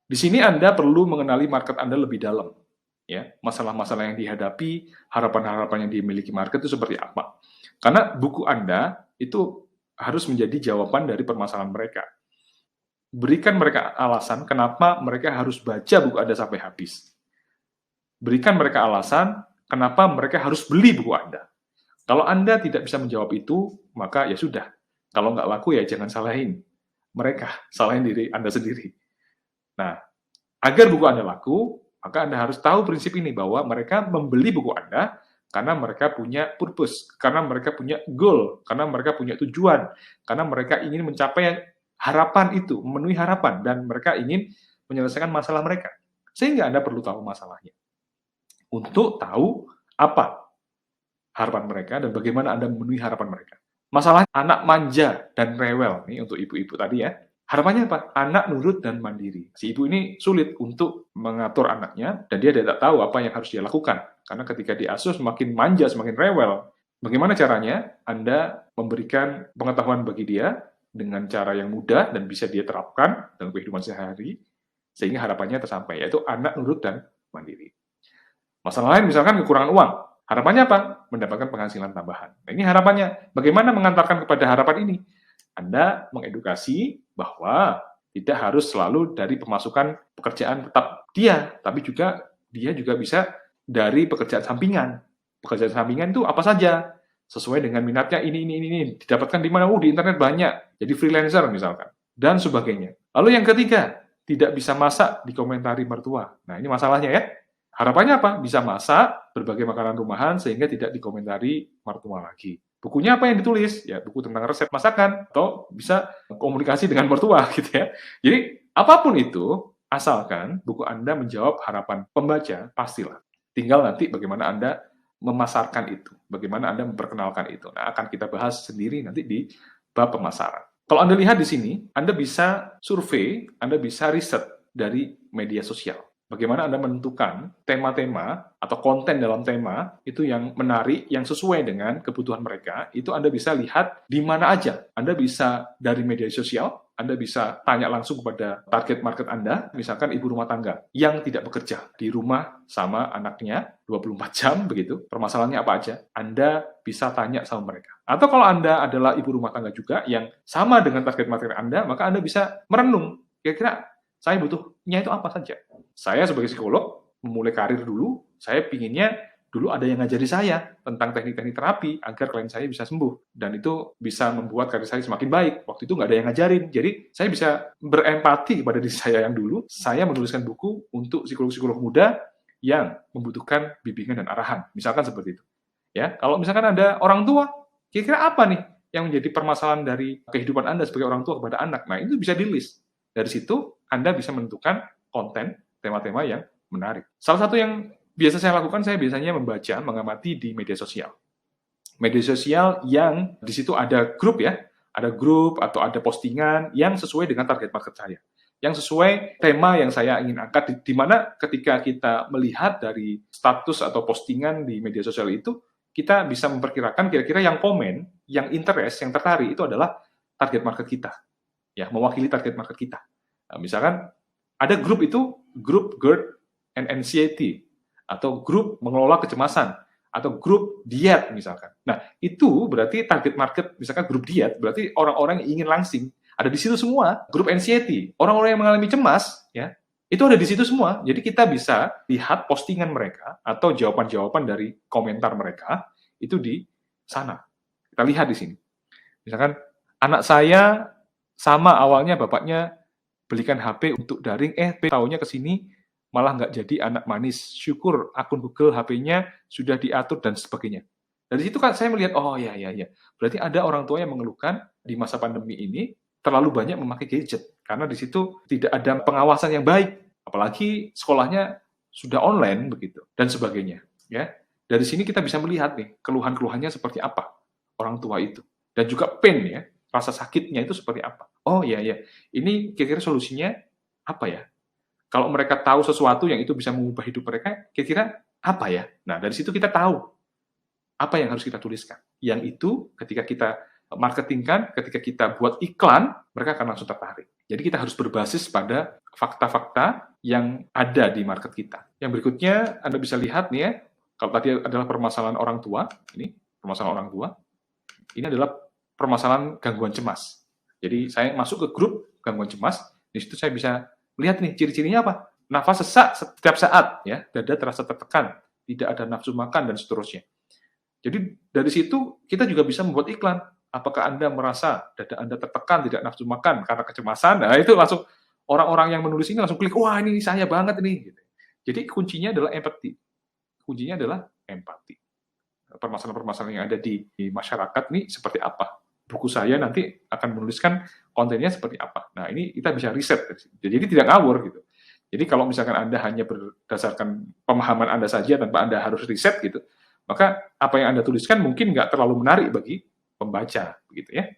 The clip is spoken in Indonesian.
Di sini Anda perlu mengenali market Anda lebih dalam. Ya, masalah-masalah yang dihadapi, harapan-harapan yang dimiliki market itu seperti apa. Karena buku Anda itu harus menjadi jawaban dari permasalahan mereka. Berikan mereka alasan kenapa mereka harus baca buku Anda sampai habis. Berikan mereka alasan kenapa mereka harus beli buku Anda. Kalau Anda tidak bisa menjawab itu, maka ya sudah. Kalau nggak laku ya jangan salahin mereka, salahin diri Anda sendiri. Nah, agar buku Anda laku, maka Anda harus tahu prinsip ini, bahwa mereka membeli buku Anda karena mereka punya purpose, karena mereka punya goal, karena mereka punya tujuan, karena mereka ingin mencapai harapan itu, memenuhi harapan, dan mereka ingin menyelesaikan masalah mereka. Sehingga Anda perlu tahu masalahnya. Untuk tahu apa harapan mereka dan bagaimana Anda memenuhi harapan mereka. Masalah anak manja dan rewel, nih untuk ibu-ibu tadi ya. Harapannya apa? Anak nurut dan mandiri. Si ibu ini sulit untuk mengatur anaknya, dan dia tidak tahu apa yang harus dia lakukan. Karena ketika diasuh semakin manja, semakin rewel. Bagaimana caranya Anda memberikan pengetahuan bagi dia dengan cara yang mudah dan bisa dia terapkan dalam kehidupan sehari-hari, sehingga harapannya tersampai, yaitu anak nurut dan mandiri. Masalah lain misalkan kekurangan uang. Harapannya apa? Mendapatkan penghasilan tambahan. Nah, ini harapannya. Bagaimana mengantarkan kepada harapan ini? Anda mengedukasi bahwa tidak harus selalu dari pemasukan pekerjaan tetap dia, tapi juga dia juga bisa dari pekerjaan sampingan. Pekerjaan sampingan itu apa saja? Sesuai dengan minatnya ini. Didapatkan di mana? Di internet banyak. Jadi freelancer misalkan. Dan sebagainya. Lalu yang ketiga, tidak bisa masak dikomentari mertua. Nah, ini masalahnya ya. Harapannya apa? Bisa masak berbagai makanan rumahan sehingga tidak dikomentari mertua lagi. Bukunya apa yang ditulis? Ya, buku tentang resep masakan, atau bisa komunikasi dengan mertua gitu ya. Jadi, apapun itu, asalkan buku Anda menjawab harapan pembaca, pastilah. Tinggal nanti bagaimana Anda memasarkan itu, bagaimana Anda memperkenalkan itu. Nah, akan kita bahas sendiri nanti di bab pemasaran. Kalau Anda lihat di sini, Anda bisa survei, Anda bisa riset dari media sosial. Bagaimana Anda menentukan tema-tema atau konten dalam tema itu yang menarik, yang sesuai dengan kebutuhan mereka, itu Anda bisa lihat di mana aja. Anda bisa dari media sosial, Anda bisa tanya langsung kepada target market Anda, misalkan ibu rumah tangga yang tidak bekerja di rumah sama anaknya 24 jam begitu, permasalahannya apa aja, Anda bisa tanya sama mereka. Atau kalau Anda adalah ibu rumah tangga juga yang sama dengan target market Anda, maka Anda bisa merenung, kira-kira saya butuhnya itu apa saja. Saya sebagai psikolog, memulai karir dulu, saya pinginnya dulu ada yang ngajari saya tentang teknik-teknik terapi agar klien saya bisa sembuh. Dan itu bisa membuat karir saya semakin baik. Waktu itu nggak ada yang ngajarin. Jadi saya bisa berempati kepada diri saya yang dulu. Saya menuliskan buku untuk psikolog-psikolog muda yang membutuhkan bimbingan dan arahan. Misalkan seperti itu. Ya, kalau misalkan ada orang tua, kira-kira apa nih yang menjadi permasalahan dari kehidupan Anda sebagai orang tua kepada anak? Nah, itu bisa di-list. Dari situ, Anda bisa menentukan konten, tema-tema yang menarik. Salah satu yang biasa saya lakukan, saya biasanya membaca, mengamati di media sosial. Media sosial yang di situ ada grup ya, ada grup atau ada postingan yang sesuai dengan target market saya. Yang sesuai tema yang saya ingin angkat, di mana ketika kita melihat dari status atau postingan di media sosial itu, kita bisa memperkirakan kira-kira yang komen, yang interest, yang tertarik itu adalah target market kita. Ya, mewakili target market kita. Nah, misalkan ada grup itu, grup GERD and anxiety, atau grup mengelola kecemasan, atau grup diet misalkan. Nah, itu berarti target market, misalkan grup diet, berarti orang-orang yang ingin langsing. Ada di situ semua. Grup anxiety, orang-orang yang mengalami cemas, ya, itu ada di situ semua. Jadi kita bisa lihat postingan mereka, atau jawaban-jawaban dari komentar mereka, itu di sana. Kita lihat di sini. Misalkan, anak saya sama awalnya bapaknya belikan HP untuk daring, taunya ke sini malah nggak jadi anak manis. Syukur akun Google HP-nya sudah diatur dan sebagainya. Dari situ kan saya melihat, oh ya. Berarti ada orang tua yang mengeluhkan di masa pandemi ini terlalu banyak memakai gadget. Karena di situ tidak ada pengawasan yang baik. Apalagi sekolahnya sudah online begitu dan sebagainya. Ya, dari sini kita bisa melihat nih keluhan-keluhannya seperti apa orang tua itu, dan juga pain ya, rasa sakitnya itu seperti apa. Oh iya, ini kira-kira solusinya apa ya? Kalau mereka tahu sesuatu yang itu bisa mengubah hidup mereka, kira-kira apa ya? Nah, dari situ kita tahu apa yang harus kita tuliskan. Yang itu ketika kita marketingkan, ketika kita buat iklan, mereka akan langsung tertarik. Jadi kita harus berbasis pada fakta-fakta yang ada di market kita. Yang berikutnya, Anda bisa lihat nih ya, kalau tadi adalah permasalahan orang tua, ini permasalahan orang tua, ini adalah permasalahan gangguan cemas. Jadi saya masuk ke grup gangguan cemas, di situ saya bisa lihat nih ciri-cirinya apa. Nafas sesak setiap saat, ya, dada terasa tertekan, tidak ada nafsu makan dan seterusnya. Jadi dari situ kita juga bisa membuat iklan. Apakah Anda merasa dada Anda tertekan, tidak nafsu makan karena kecemasan? Nah, itu langsung orang-orang yang menulis ini langsung klik, wah ini saya banget ini. Jadi kuncinya adalah empati. Kuncinya adalah empati. Permasalahan-permasalahan yang ada di masyarakat ini seperti apa? Buku saya nanti akan menuliskan kontennya seperti apa. Nah, ini kita bisa riset. Jadi tidak ngawur gitu. Jadi kalau misalkan Anda hanya berdasarkan pemahaman Anda saja tanpa Anda harus riset gitu, maka apa yang Anda tuliskan mungkin nggak terlalu menarik bagi pembaca, begitu ya.